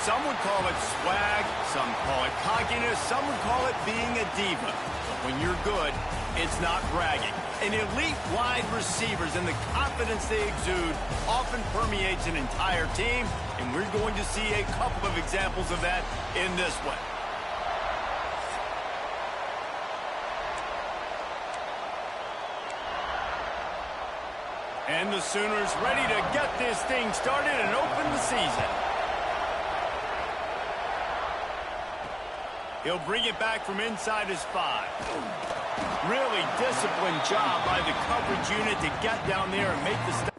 Some would call it swag, some call it cockiness, some would call it being a diva. But when you're good, it's not bragging. An elite wide receivers and the confidence they exude often permeates an entire team, and we're going to see a couple of examples of that in this one. And the Sooners ready to get this thing started and open the season. He'll bring it back from inside his 5. Really disciplined job by the coverage unit to get down there and make the stop.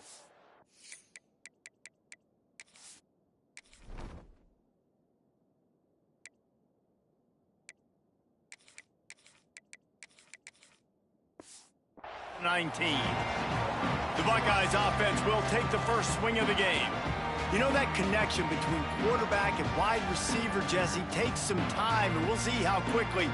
The Buckeyes offense will take the first swing of the game. You know, that connection between quarterback and wide receiver, Jesse, takes some time, and we'll see how quickly.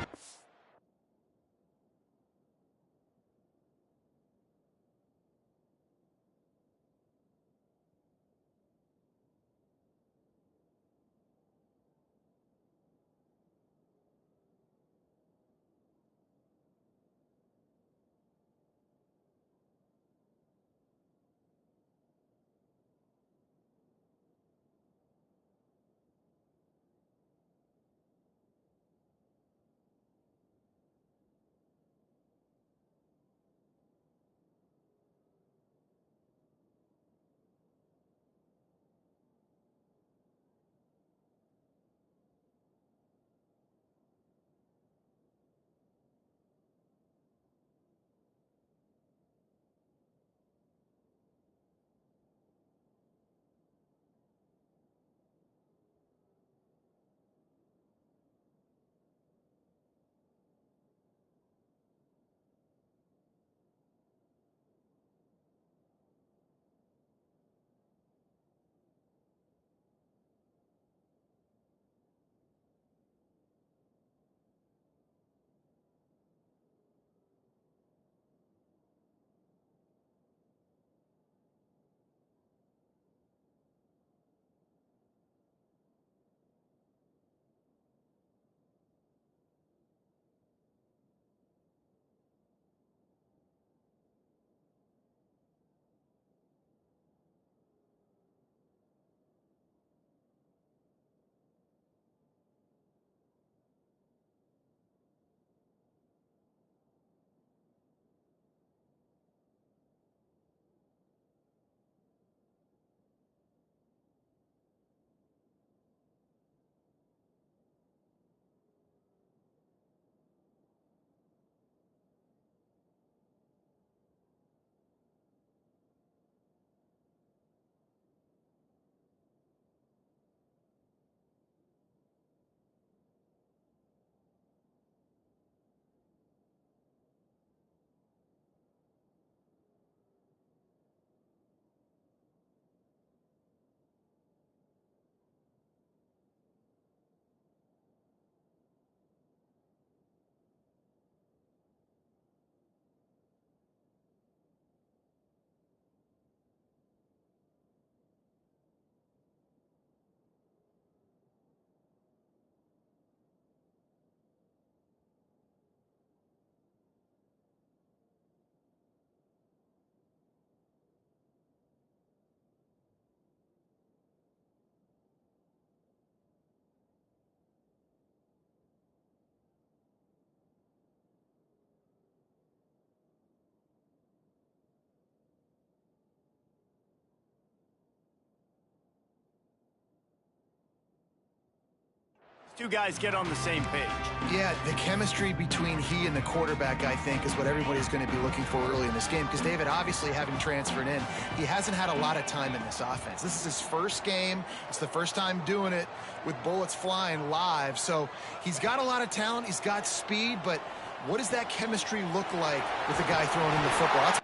Two guys get on the same page. Yeah, the chemistry between he and the quarterback, I think, is what everybody's going to be looking for early in this game. Because David, obviously, having transferred in, he hasn't had a lot of time in this offense. This is his first game. It's the first time doing it with bullets flying live. So he's got a lot of talent. He's got speed. But what does that chemistry look like with the guy throwing in the football? That's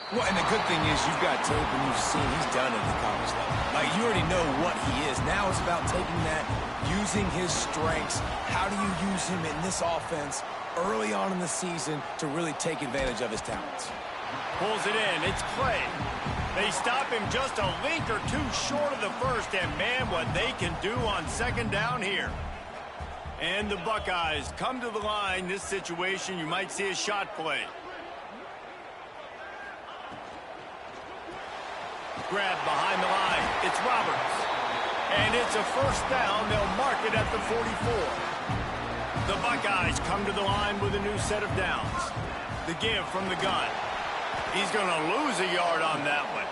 Well, and the good thing is you've got tape and you've seen he's done it at the college level. Like, you already know what he is. Now it's about taking that, using his strengths. How do you use him in this offense early on in the season to really take advantage of his talents? Pulls it in. It's Clay. They stop him just a link or two short of the first, and man, what they can do on second down here. And the Buckeyes come to the line. This situation, you might see a shot play. Grab behind the line. It's Roberts. And it's a first down. They'll mark it at the 44. The Buckeyes come to the line with a new set of downs. The give from the gun. He's going to lose a yard on that one.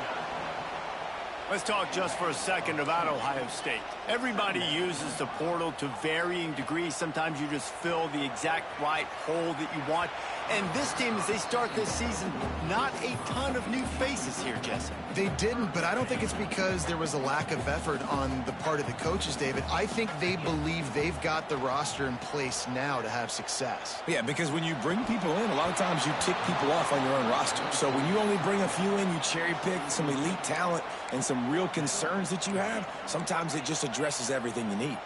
Let's talk just for a second about Ohio State. Everybody uses the portal to varying degrees. Sometimes you just fill the exact right hole that you want. And this team, as they start this season, not a ton of new faces here, Jesse. They didn't, but I don't think it's because there was a lack of effort on the part of the coaches, David. I think they believe they've got the roster in place now to have success. Yeah, because when you bring people in, a lot of times you tick people off on your own roster. So when you only bring a few in, you cherry pick some elite talent and some real concerns that you have, sometimes it just addresses everything you need.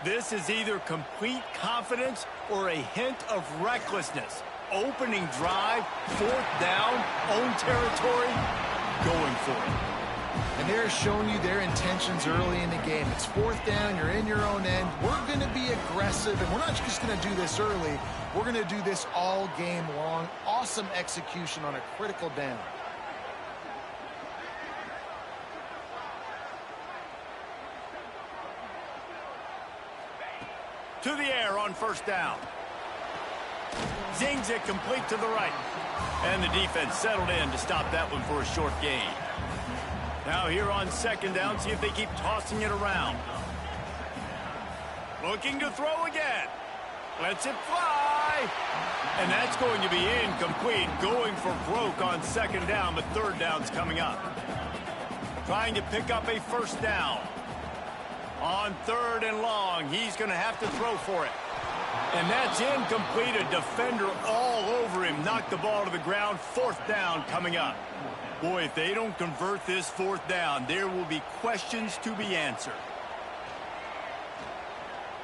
This is either complete confidence or a hint of recklessness. Opening drive, fourth down, own territory, going for it. And they're showing you their intentions early in the game. It's fourth down, you're in your own end. We're going to be aggressive, and we're not just going to do this early. We're going to do this all game long. Awesome execution on a critical down. To the air on first down. Zings it complete to the right. And the defense settled in to stop that one for a short gain. Now here on second down, see if they keep tossing it around. Looking to throw again. Lets it fly. And that's going to be incomplete. Going for broke on second down, but third down's coming up. Trying to pick up a first down. On third and long, he's going to have to throw for it. And that's incomplete. A defender all over him. Knocked the ball to the ground. Fourth down coming up. Boy, if they don't convert this fourth down, there will be questions to be answered.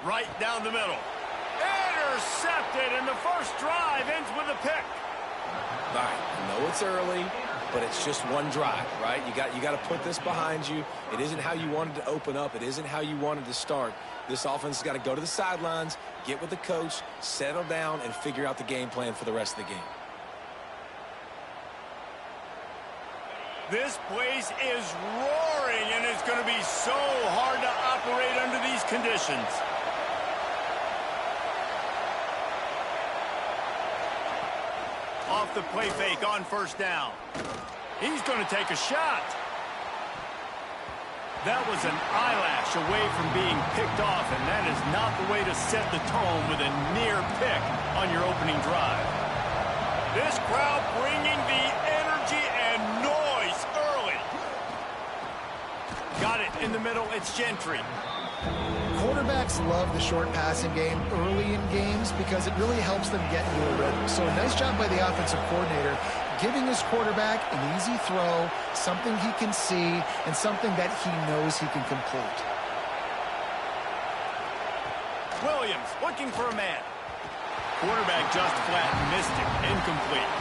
Right down the middle. Intercepted, and the first drive ends with a pick. All right, I know it's early, but it's just one drive, right? You got to put this behind you. It isn't how you wanted to open up. It isn't how you wanted to start. This offense has got to go to the sidelines, get with the coach, settle down, and figure out the game plan for the rest of the game. This place is roaring, and it's going to be so hard to operate under these conditions. Off the play fake on first down. He's going to take a shot. That was an eyelash away from being picked off, and that is not the way to set the tone with a near pick on your opening drive. This crowd bringing the energy and noise early. Got it in the middle. It's Gentry. Quarterbacks love the short passing game early in games because it really helps them get into a rhythm. So a nice job by the offensive coordinator giving his quarterback an easy throw, something he can see, and something that he knows he can complete. Williams looking for a man. Quarterback just flat missed it. Incomplete.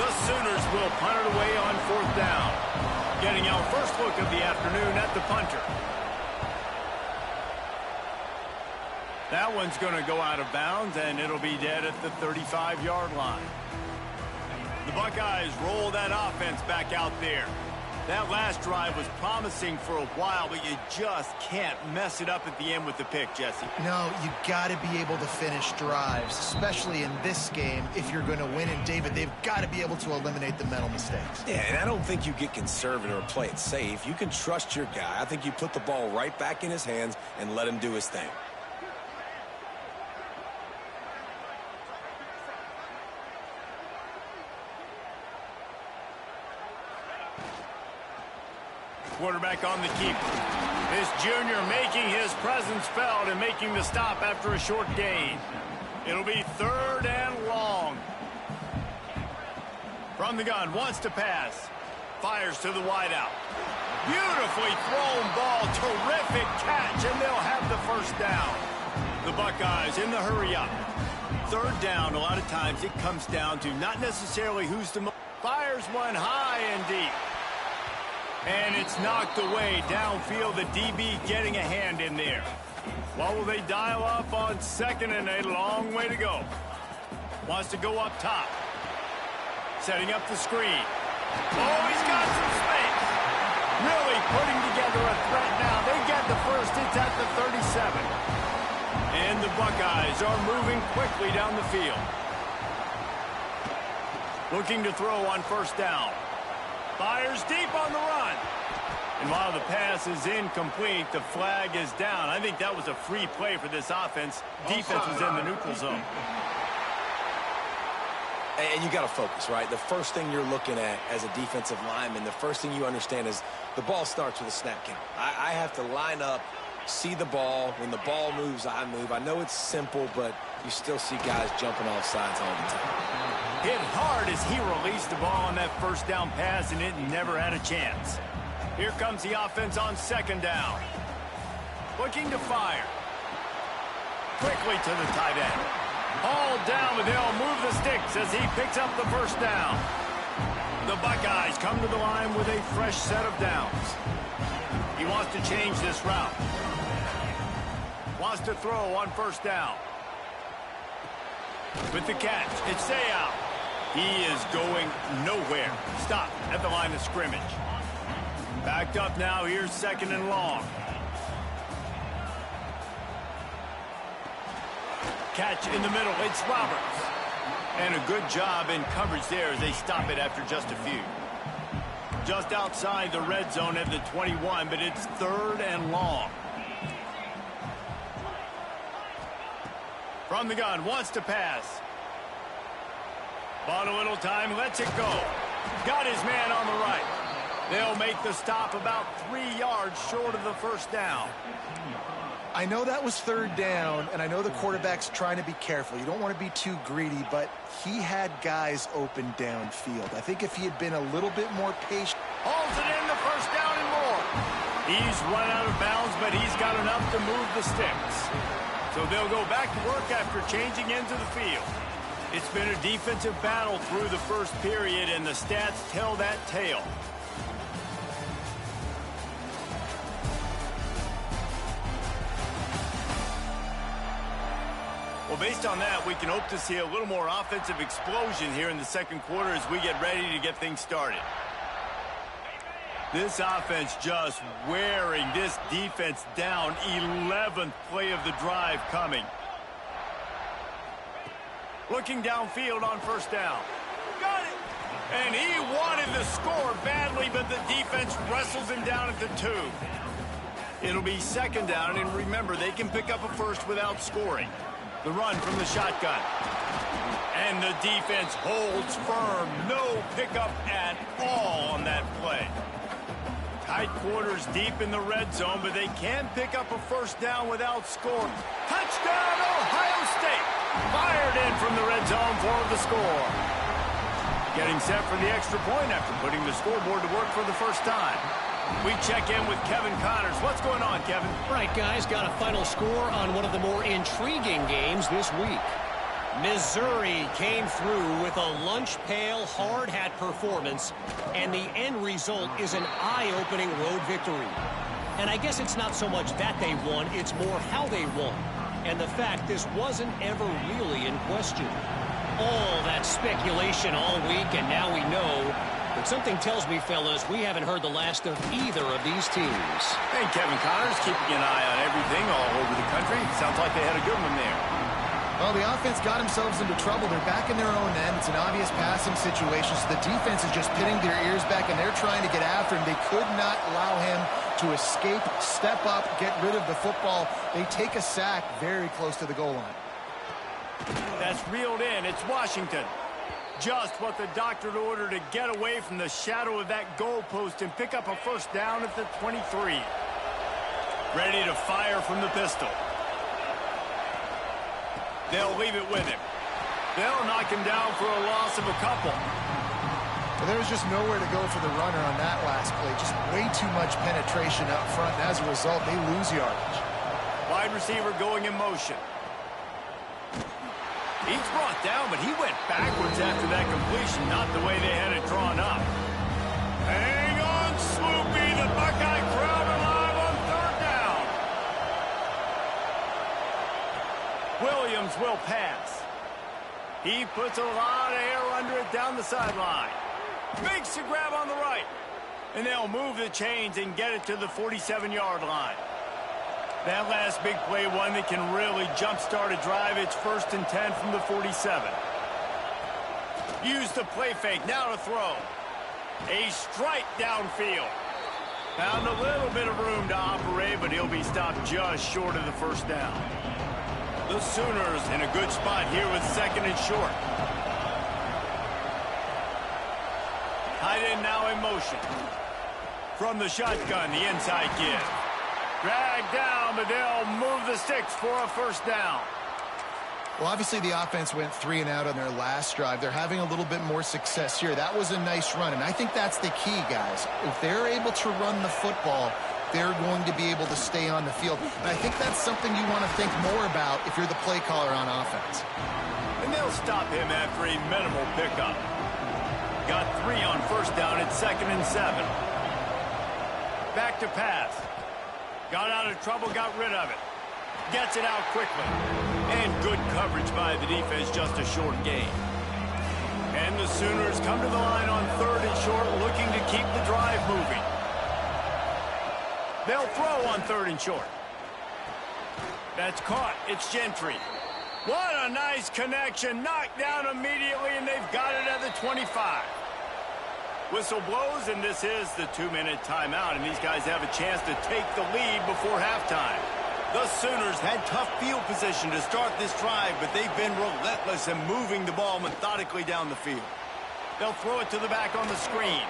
The Sooners will punt it away on fourth down. Getting our first look of the afternoon at the punter. That one's going to go out of bounds, and it'll be dead at the 35-yard line. The Buckeyes roll that offense back out there. That last drive was promising for a while, but you just can't mess it up at the end with the pick, Jesse. No, you got to be able to finish drives, especially in this game if you're going to win. And, David, they've got to be able to eliminate the mental mistakes. Yeah, and I don't think you get conservative or play it safe. You can trust your guy. I think you put the ball right back in his hands and let him do his thing. Quarterback on the keeper. This junior making his presence felt and making the stop after a short gain. It'll be third and long. From the gun, wants to pass. Fires to the wideout. Beautifully thrown ball. Terrific catch, and they'll have the first down. The Buckeyes in the hurry-up. Third down, a lot of times it comes down to not necessarily who's the most. Fires one high and deep. And it's knocked away downfield. The DB getting a hand in there. What will they dial up on second and a long way to go? Wants to go up top. Setting up the screen. Oh, he's got some space. Really putting together a threat now. They get the first. It's at the 37. And the Buckeyes are moving quickly down the field. Looking to throw on first down. Fires deep on the run. And while the pass is incomplete, the flag is down. I think that was a free play for this offense. Defense was in the neutral zone. And you got to focus, right? The first thing you're looking at as a defensive lineman, the first thing you understand is the ball starts with a snap count. I have to line up, see the ball. When the ball moves, I move. I know it's simple, but you still see guys jumping off sides all the time. Hit hard as he released the ball on that first down pass, and it never had a chance. Here comes the offense on second down. Looking to fire. Quickly to the tight end. All down, but they'll move the sticks as he picks up the first down. The Buckeyes come to the line with a fresh set of downs. He wants to change this route. Wants to throw on first down. With the catch, it's stay out. He is going nowhere. Stop at the line of scrimmage. Backed up now, here's second and long. Catch in the middle, it's Roberts. And a good job in coverage there as they stop it after just a few. Just outside the red zone at the 21, but it's third and long. From the gun, wants to pass. Bought a little time, lets it go. Got his man on the right. They'll make the stop about 3 yards short of the first down. I know that was third down, and I know the quarterback's trying to be careful. You don't want to be too greedy, but he had guys open downfield. I think if he had been a little bit more patient. Hauls it in, the first down and more. He's run out of bounds, but he's got enough to move the sticks. So they'll go back to work after changing into the field. It's been a defensive battle through the first period, and the stats tell that tale. Well, based on that, we can hope to see a little more offensive explosion here in the second quarter as we get ready to get things started. This offense just wearing this defense down. 11th play of the drive coming. Looking downfield on first down. Got it! And he wanted the score badly, but the defense wrestles him down at the 2. It'll be second down, and remember, they can pick up a first without scoring. The run from the shotgun. And the defense holds firm. No pickup at all on that play. Tight quarters deep in the red zone, but they can pick up a first down without scoring. Touchdown, Ohio State! Fired in from the red zone for the score. Getting set for the extra point after putting the scoreboard to work for the first time. We check in with Kevin Connors. What's going on, Kevin? All right, guys, got a final score on one of the more intriguing games this week. Missouri came through with a lunch pail hard hat performance, and the end result is an eye-opening road victory. And I guess it's not so much that they won, it's more how they won. And the fact this wasn't ever really in question. All that speculation all week, and now we know. But something tells me, fellas, we haven't heard the last of either of these teams. Hey, Kevin Connors, keeping an eye on everything all over the country. Sounds like they had a good one there. Well, the offense got themselves into trouble. They're back in their own end. It's an obvious passing situation, so the defense is just pinning their ears back, and they're trying to get after him. They could not allow him to escape, step up, get rid of the football. They take a sack very close to the goal line. That's reeled in. It's Washington. Just what the doctor ordered to get away from the shadow of that goalpost and pick up a first down at the 23. Ready to fire from the pistol. They'll leave it with him. They'll knock him down for a loss of a couple. Well, there was just nowhere to go for the runner on that last play. Just way too much penetration up front. And as a result, they lose yardage. Wide receiver going in motion. He's brought down, but he went backwards after that completion, not the way they had it drawn up. Hang on, Sloopy. The Buckeye crowd alive on third down. Williams will pass. He puts a lot of air under it down the sideline. Makes the grab on the right. And they'll move the chains and get it to the 47-yard line. That last big play, one that can really jumpstart a drive. It's 1st and 10 from the 47. Use the play fake. Now to throw. A strike downfield. Found a little bit of room to operate, but he'll be stopped just short of the first down. The Sooners in a good spot here with 2nd and short. Tight end now in motion. From the shotgun, the inside give. Dragged down, but they'll move the sticks for a first down. Well, obviously the offense went 3 and out on their last drive. They're having a little bit more success here. That was a nice run, and I think that's the key, guys. If they're able to run the football, they're going to be able to stay on the field. And I think that's something you want to think more about if you're the play caller on offense. And they'll stop him after a minimal pickup. Got 3 on first down at 2nd and 7. Back to pass. Got out of trouble, got rid of it. Gets it out quickly. And good coverage by the defense, just a short gain. And the Sooners come to the line on 3rd and short, looking to keep the drive moving. They'll throw on 3rd and short. That's caught. It's Gentry. What a nice connection. Knocked down immediately, and they've got it at the 25. Whistle blows, and this is the 2-minute timeout, and these guys have a chance to take the lead before halftime. The Sooners had tough field position to start this drive, but they've been relentless in moving the ball methodically down the field. They'll throw it to the back on the screen.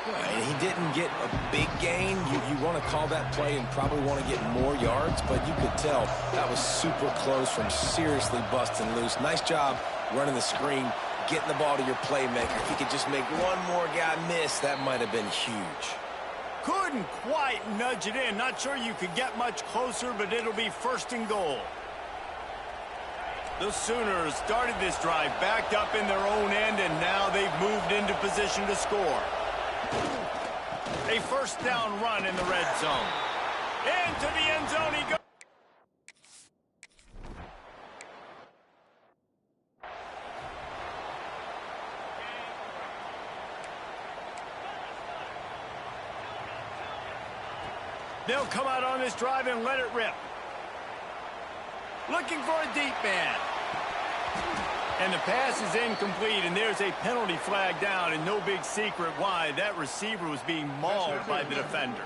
And he didn't get a big gain. You want to call that play and probably want to get more yards, but you could tell that was super close from seriously busting loose. Nice job running the screen, getting the ball to your playmaker. If he could just make one more guy miss, that might have been huge. Couldn't quite nudge it in. Not sure you could get much closer, but it'll be 1st and goal. The Sooners started this drive backed up in their own end, and now they've moved into position to score. A first down run in the red zone. Into the end zone he goes. They'll come out on this drive and let it rip. Looking for a deep man. And the pass is incomplete, and there's a penalty flag down, and no big secret why. That receiver was being mauled by the defender.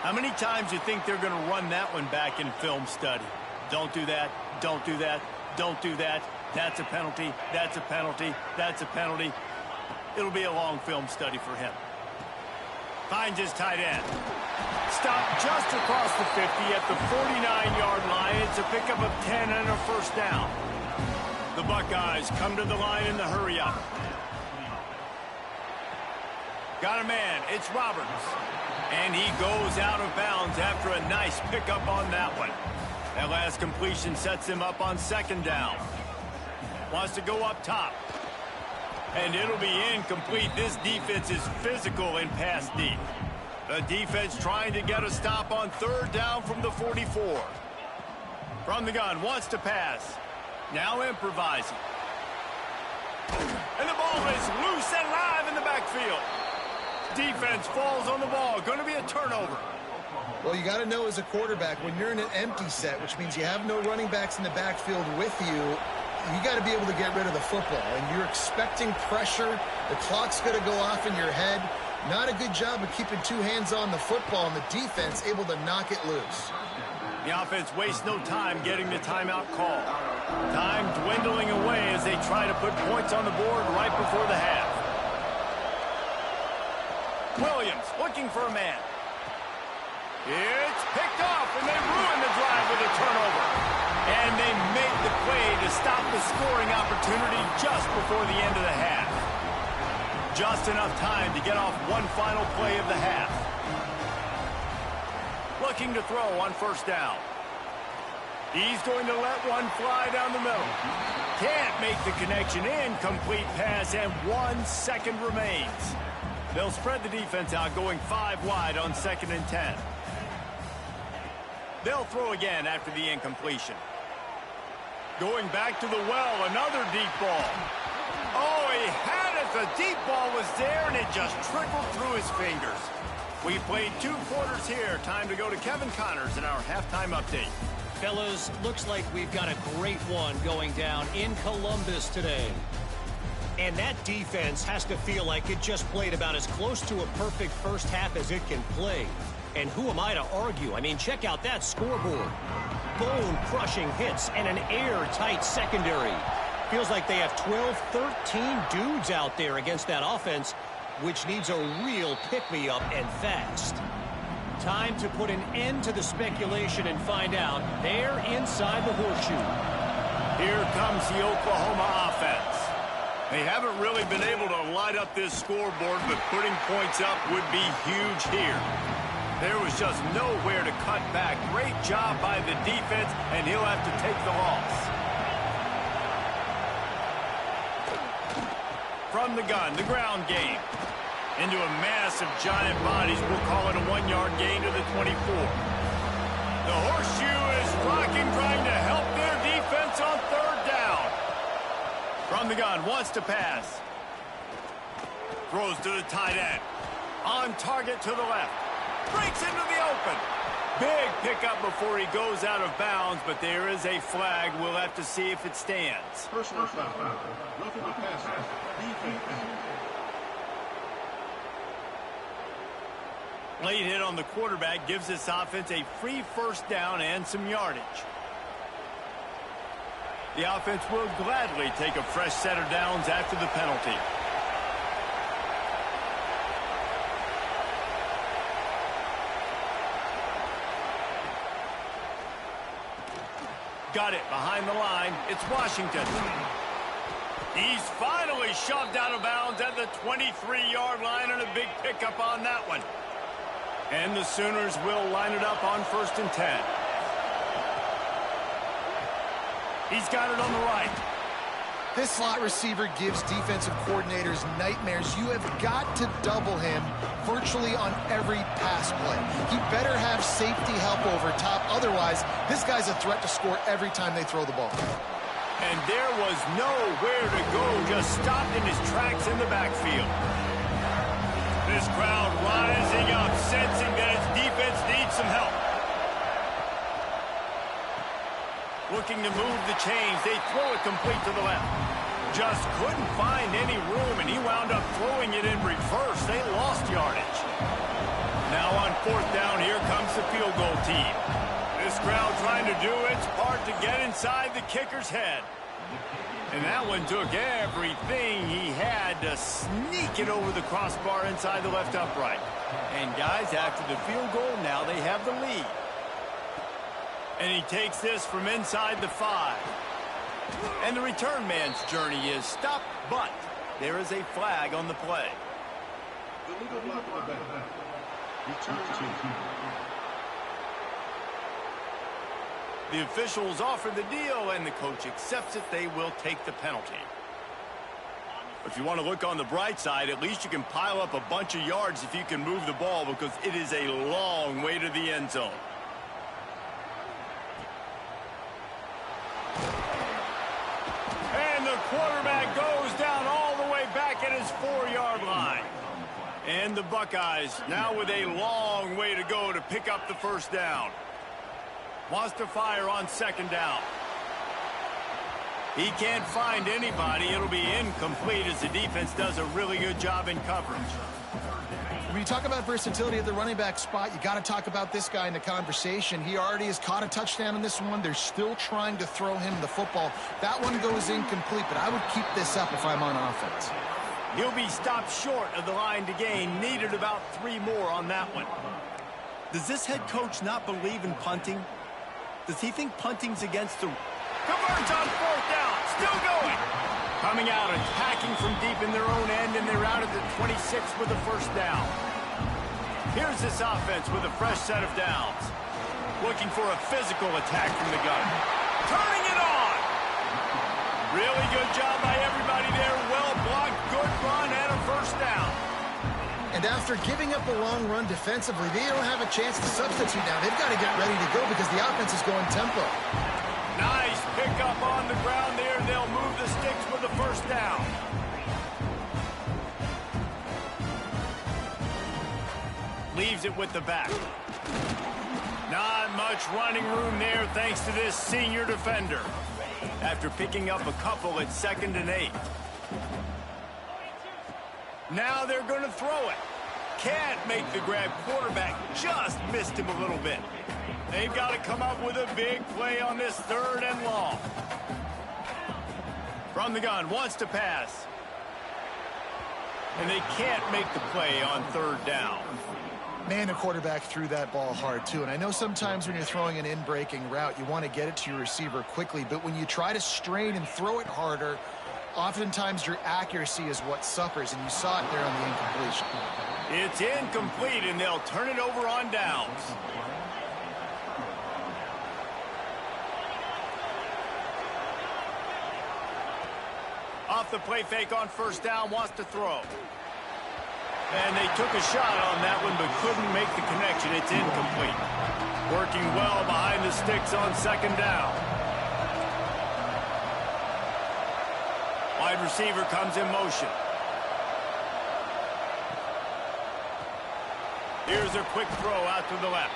How many times do you think they're going to run that one back in film study? Don't do that, don't do that, don't do that. That's a penalty, that's a penalty, that's a penalty. It'll be a long film study for him. Finds his tight end. Stopped just across the 50 at the 49-yard line. It's a pickup of 10 and a first down. The Buckeyes come to the line in the hurry-up. Got a man. It's Roberts. And he goes out of bounds after a nice pickup on that one. That last completion sets him up on 2nd down. Wants to go up top. And it'll be incomplete. This defense is physical in pass deep. The defense trying to get a stop on 3rd down from the 44. From the gun, wants to pass. Now improvising. And the ball is loose and live in the backfield. Defense falls on the ball. Going to be a turnover. Well, you got to know as a quarterback, when you're in an empty set, which means you have no running backs in the backfield with you, you got to be able to get rid of the football. And you're expecting pressure. The clock's going to go off in your head. Not a good job of keeping 2 hands on the football, and the defense able to knock it loose. The offense wastes no time getting the timeout call. Time dwindling away as they try to put points on the board right before the half. Williams looking for a man. It's picked off, and they ruin the drive with a turnover. And they make the play to stop the scoring opportunity just before the end of the half. Just enough time to get off one final play of the half. Looking to throw on first down. He's going to let one fly down the middle. Can't make the connection. Incomplete pass, and 1 second remains. They'll spread the defense out, going 5 wide on 2nd and 10. They'll throw again after the incompletion. Going back to the well, another deep ball. Oh, he had it. The deep ball was there, and it just trickled through his fingers. We played 2 quarters here. Time to go to Kevin Connors in our halftime update. Fellas, looks like we've got a great one going down in Columbus today. And that defense has to feel like it just played about as close to a perfect first half as it can play. And who am I to argue? I mean, check out that scoreboard. Bone-crushing hits and an airtight secondary. Feels like they have 12, 13 dudes out there against that offense, which needs a real pick-me-up and fast. Time to put an end to the speculation and find out. They're inside the horseshoe. Here comes the Oklahoma offense. They haven't really been able to light up this scoreboard, but putting points up would be huge here. There was just nowhere to cut back. Great job by the defense, and he'll have to take the loss. From the gun, the ground game. Into a mass of giant bodies, we'll call it a 1-yard gain to the 24. The horseshoe is rocking, trying to help their defense on 3rd down. From the gun, wants to pass. Throws to the tight end. On target to the left. Breaks into the open. Big pickup before he goes out of bounds, but there is a flag. We'll have to see if it stands. Personal foul. Roughing the passer. Defense. Late hit on the quarterback gives this offense a free first down and some yardage. The offense will gladly take a fresh set of downs after the penalty. Got it behind the line. It's Washington. He's finally shoved out of bounds at the 23-yard line, and a big pickup on that one. And the Sooners will line it up on 1st and 10. He's got it on the right. This slot receiver gives defensive coordinators nightmares. You have got to double him virtually on every pass play. He better have safety help over top. Otherwise, this guy's a threat to score every time they throw the ball. And there was nowhere to go, just stopped in his tracks in the backfield. This crowd rising up, sensing that its defense needs some help. Looking to move the chains. They throw it complete to the left. Just couldn't find any room, and he wound up throwing it in reverse. They lost yardage. Now on 4th down, here comes the field goal team. This crowd trying to do its part to get inside the kicker's head. And that one took everything he had to sneak it over the crossbar inside the left upright. And guys, after the field goal, now they have the lead. And he takes this from inside the 5. And the return man's journey is stopped, but there is a flag on the play. Illegal block on the back. Return team. The officials offer the deal, and the coach accepts it. They will take the penalty. If you want to look on the bright side, at least you can pile up a bunch of yards if you can move the ball, because it is a long way to the end zone. And the quarterback goes down all the way back at his 4-yard line. And the Buckeyes now with a long way to go to pick up the first down. Wants to fire on 2nd down. He can't find anybody. It'll be incomplete as the defense does a really good job in coverage. When you talk about versatility at the running back spot, you got to talk about this guy in the conversation. He already has caught a touchdown in this one. They're still trying to throw him the football. That one goes incomplete, but I would keep this up if I'm on offense. He'll be stopped short of the line to gain. Needed about 3 more on that one. Does this head coach not believe in punting? Does he think punting's against the... Converts on fourth down. Still going. Coming out, attacking from deep in their own end, and they're out at the 26 with a first down. Here's this offense with a fresh set of downs. Looking for a physical attack from the gun. Turning it on. Really good job by everybody there. Well blocked, good run, and a first down. And after giving up a long run defensively, they don't have a chance to substitute now. They've got to get ready to go because the offense is going tempo. Nice pickup on the ground there. They'll move the sticks with a first down. Leaves it with the back. Not much running room there thanks to this senior defender. After picking up a couple at 2nd and 8. Now they're going to throw it. Can't make the grab. Quarterback just missed him a little bit. They've got to come up with a big play on this 3rd and long. From the gun, wants to pass. And they can't make the play on 3rd down. Man, the quarterback threw that ball hard, too. And I know sometimes when you're throwing an in-breaking route, you want to get it to your receiver quickly. But when you try to strain and throw it harder, oftentimes your accuracy is what suffers. And you saw it there on the incompletion. It's incomplete, and they'll turn it over on downs. Off the play fake on first down, wants to throw. And they took a shot on that one, but couldn't make the connection. It's incomplete. Working well behind the sticks on 2nd down. Wide receiver comes in motion. Here's a quick throw out to the left.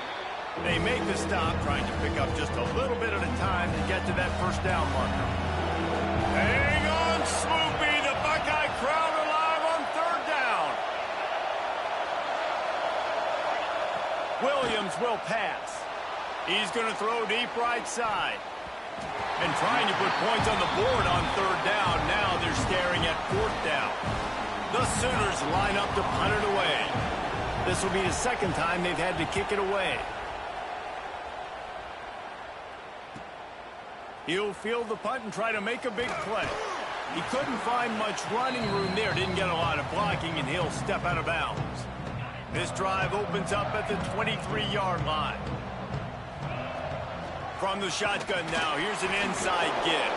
They make the stop, trying to pick up just a little bit at a time to get to that first down marker. Hang on, Swoopy. The Buckeye crowd alive on 3rd down. Williams will pass. He's going to throw deep right side. And trying to put points on the board on 3rd down. Now they're staring at 4th down. The Sooners line up to punt it away. This will be the 2nd time they've had to kick it away. He'll field the punt and try to make a big play. He couldn't find much running room there. Didn't get a lot of blocking, and he'll step out of bounds. This drive opens up at the 23-yard line. From the shotgun now, here's an inside give.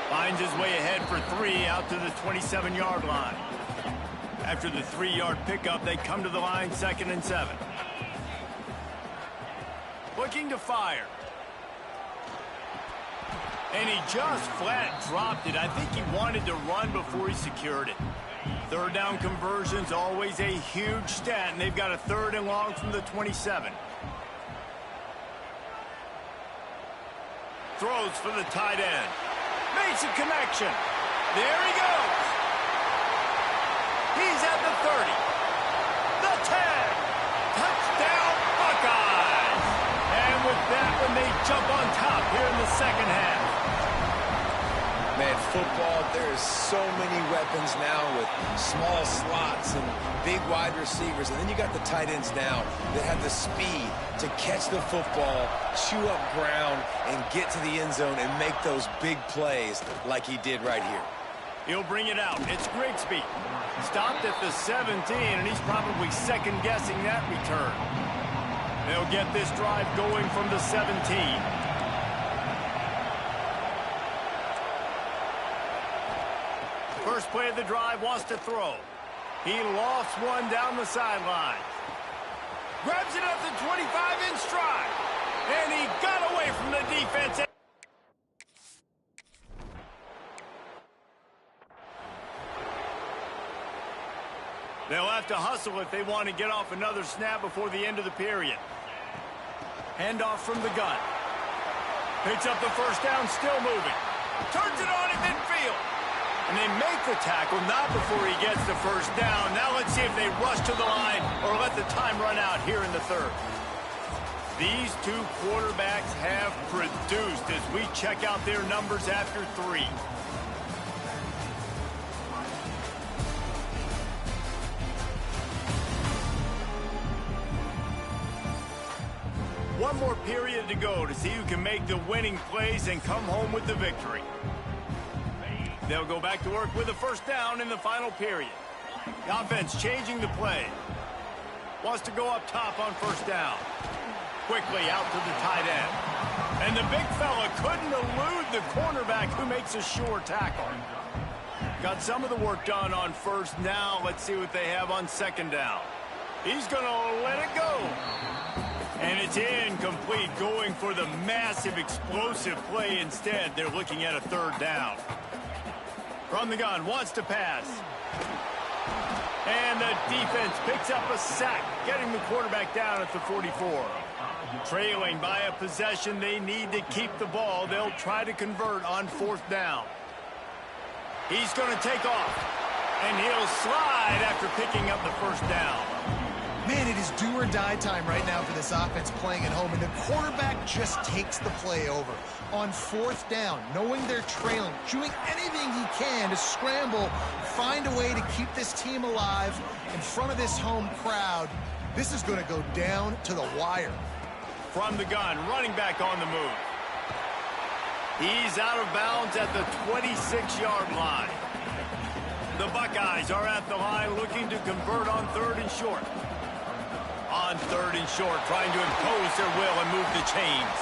Finds his way ahead for 3 out to the 27-yard line. After the 3-yard pickup, they come to the line 2nd and 7. Looking to fire. And he just flat dropped it. I think he wanted to run before he secured it. 3rd down conversion's always a huge stat, and they've got a 3rd and long from the 27. Throws for the tight end. Makes a connection. There he goes. He's at the 30. The 10. Touchdown, Buckeyes. And with that one, they jump on top here in the 2nd half. Man, football, there's so many weapons now with small slots and big wide receivers. And then you got the tight ends now that have the speed to catch the football, chew up ground, and get to the end zone and make those big plays like he did right here. He'll bring it out. It's Grigsby. Stopped at the 17, and he's probably second-guessing that return. They'll get this drive going from the 17. First play of the drive, wants to throw. He lost one down the sideline. Grabs it up the 25 in stride. And he got away from the defense. They'll have to hustle if they want to get off another snap before the end of the period. Handoff from the gun. Picks up the first down, still moving. Turns it on at midfield. And they make the tackle, not before he gets the first down. Now let's see if they rush to the line or let the time run out here in the 3rd. These two quarterbacks have produced as we check out their numbers after 3. one more period to go to see who can make the winning plays and come home with the victory. They'll go back to work with a first down in the final period. The offense changing the play. Wants to go up top on first down. Quickly out to the tight end. And the big fella couldn't elude the cornerback who makes a sure tackle. Got some of the work done on first. Now let's see what they have on second down. He's going to let it go. And it's incomplete, going for the massive explosive play instead. They're looking at a third down. From the gun, wants to pass. And the defense picks up a sack, getting the quarterback down at the 44. Trailing by a possession, they need to keep the ball. They'll try to convert on fourth down. He's going to take off, and he'll slide after picking up the first down. Man, it is do or die time right now for this offense playing at home, and the quarterback just takes the play over. On fourth down, knowing they're trailing, doing anything he can to scramble, find a way to keep this team alive in front of this home crowd. This is going to go down to the wire. From the gun, running back on the move. He's out of bounds at the 26-yard line. The Buckeyes are at the line looking to convert on third and short. On third and short, trying to impose their will and move the chains.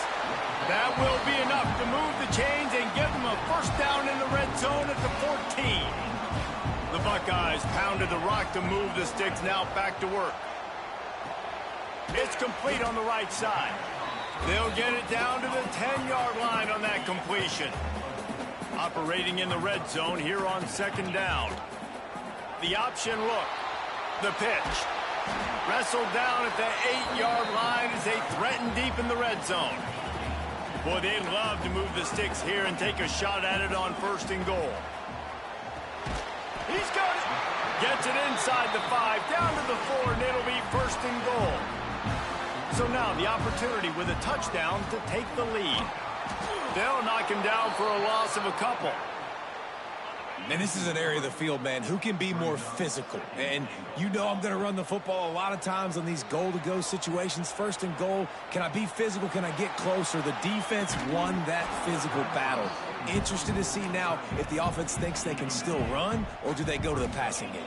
That will be enough to move the chains and give them a first down in the red zone at the 14. The Buckeyes pounded the rock to move the sticks, now back to work. It's complete on the right side. They'll get it down to the 10-yard line on that completion. Operating in the red zone here on second down. The option look. The pitch. Wrestled down at the 8-yard line as they threaten deep in the red zone. Boy, they'd love to move the sticks here and take a shot at it on first and goal. He's got it. Gets it inside the 5, down to the 4, and it'll be first and goal. So now the opportunity with a touchdown to take the lead. They'll knock him down for a loss of a couple. And this is an area of the field, man, who can be more physical. And you know I'm going to run the football a lot of times on these goal-to-go situations. First and goal, can I be physical? Can I get closer? The defense won that physical battle. Interested to see now if the offense thinks they can still run, or do they go to the passing game?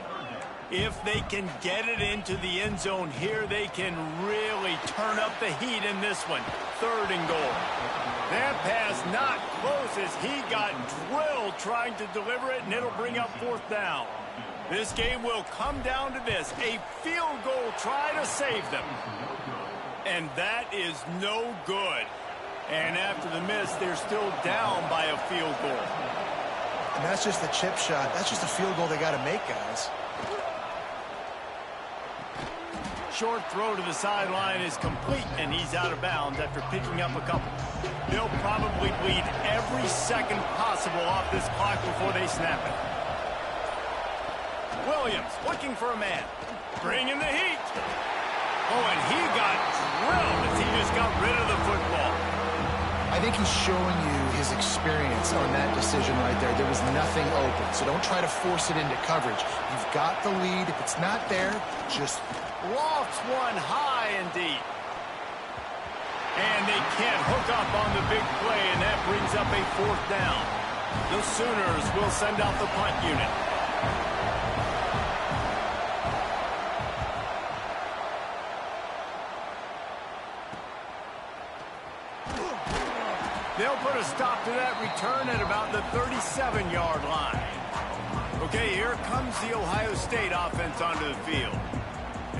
If they can get it into the end zone here, they can really turn up the heat in this one. Third and goal. That pass not close as he got drilled trying to deliver it, and it'll bring up fourth down. This game will come down to this, a field goal try to save them. And that is no good. And after the miss, they're still down by a field goal. And that's just the chip shot. That's just a field goal they got to make, guys. Short throw to the sideline is complete, and he's out of bounds after picking up a couple. They'll probably bleed every second possible off this clock before they snap it. Williams looking for a man. Bringing the heat. Oh, and he got drilled as he just got rid of the football. I think he's showing you his experience on that decision right there. There was nothing open, so don't try to force it into coverage. You've got the lead. If it's not there, just lofts one high and deep. And they can't hook up on the big play, and that brings up a fourth down. The Sooners will send out the punt unit. They'll put a stop to that return at about the 37-yard line. Okay, here comes the Ohio State offense onto the field.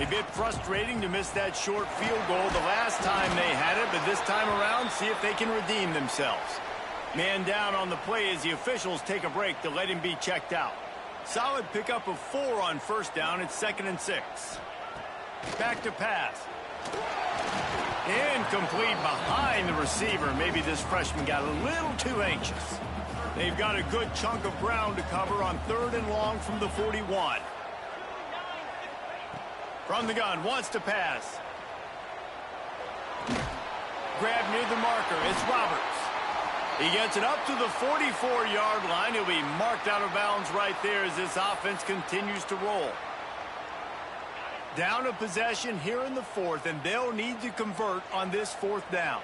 A bit frustrating to miss that short field goal the last time they had it, but this time around, see if they can redeem themselves. Man down on the play as the officials take a break to let him be checked out. Solid pickup of 4 on first down. It's 2nd and 6. Back to pass. Incomplete behind the receiver. Maybe this freshman got a little too anxious. They've got a good chunk of ground to cover on 3rd and long from the 41. From the gun, wants to pass. Grab near the marker. It's Roberts. He gets it up to the 44-yard line. He'll be marked out of bounds right there as this offense continues to roll. Down a possession here in the fourth, and they'll need to convert on this fourth down.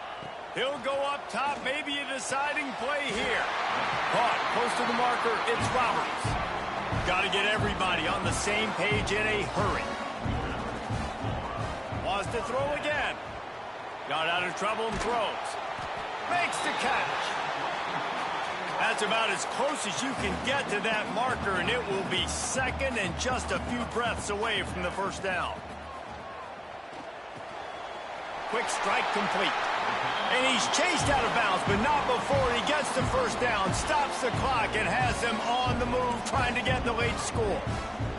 He'll go up top, maybe a deciding play here. Caught close to the marker, it's Roberts. Got to get everybody on the same page in a hurry. Wants to throw again. Got out of trouble and throws. Makes the catch. That's about as close as you can get to that marker, and it will be second and just a few breaths away from the first down. Quick strike complete. And he's chased out of bounds, but not before he gets the first down, stops the clock, and has them on the move trying to get the late score.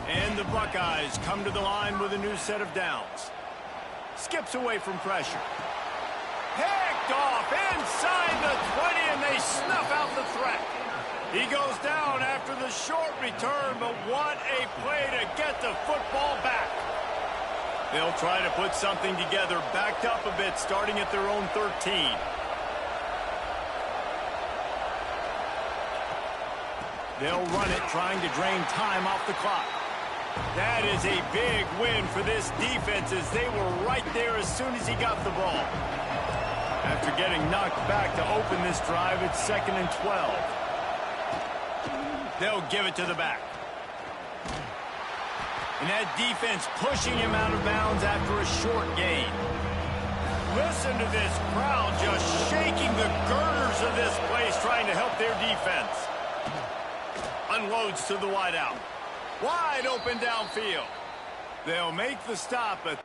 And the Buckeyes come to the line with a new set of downs. Skips away from pressure. Picked off inside the 20, and they snuff out the threat. He goes down after the short return, but what a play to get the football back. They'll try to put something together, backed up a bit, starting at their own 13. They'll run it, trying to drain time off the clock. That is a big win for this defense, as they were right there as soon as he got the ball. After getting knocked back to open this drive, it's 2nd and 12. They'll give it to the back. And that defense pushing him out of bounds after a short gain. Listen to this crowd just shaking the girders of this place, trying to help their defense. Unloads to the wideout. Wide open downfield. They'll make the stop, but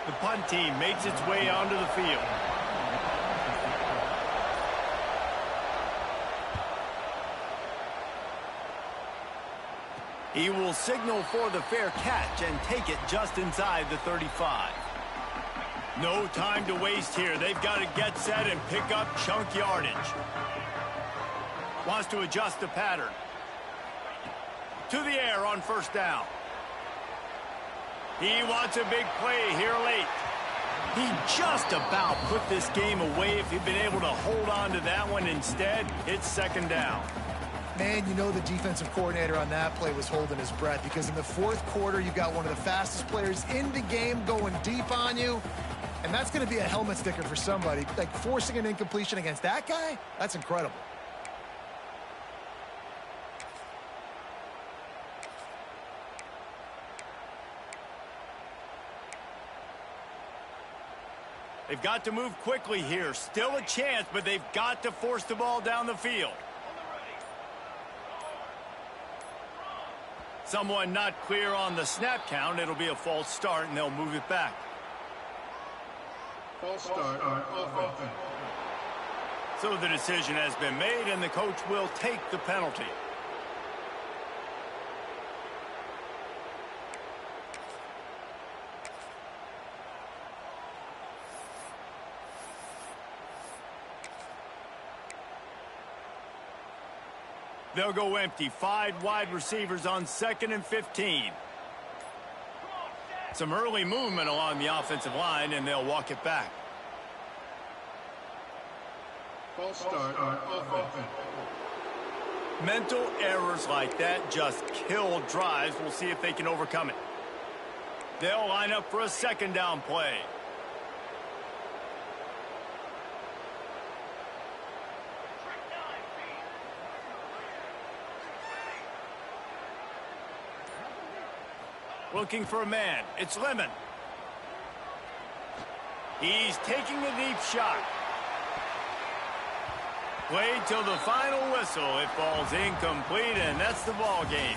the punt team makes its way onto the field. He will signal for the fair catch and take it just inside the 35. No time to waste here. They've got to get set and pick up chunk yardage. Wants to adjust the pattern. To the air on first down. He wants a big play here late. He just about put this game away if he'd been able to hold on to that one. Instead, it's 2nd down. Man, you know the defensive coordinator on that play was holding his breath, because in the fourth quarter, you got one of the fastest players in the game going deep on you, and that's going to be a helmet sticker for somebody. Like, forcing an incompletion against that guy, that's incredible. They've got to move quickly here. Still a chance, but they've got to force the ball down the field. Someone not clear on the snap count. It'll be a false start, and they'll move it back. False start on offense. So the decision has been made, and the coach will take the penalty. They'll go empty. 5 wide receivers on 2nd and 15. Some early movement along the offensive line, and they'll walk it back. False start on offense. Mental errors like that just kill drives. We'll see if they can overcome it. They'll line up for a 2nd down play. Looking for a man. It's Lemon. He's taking a deep shot. Played till the final whistle. It falls incomplete, and that's the ball game.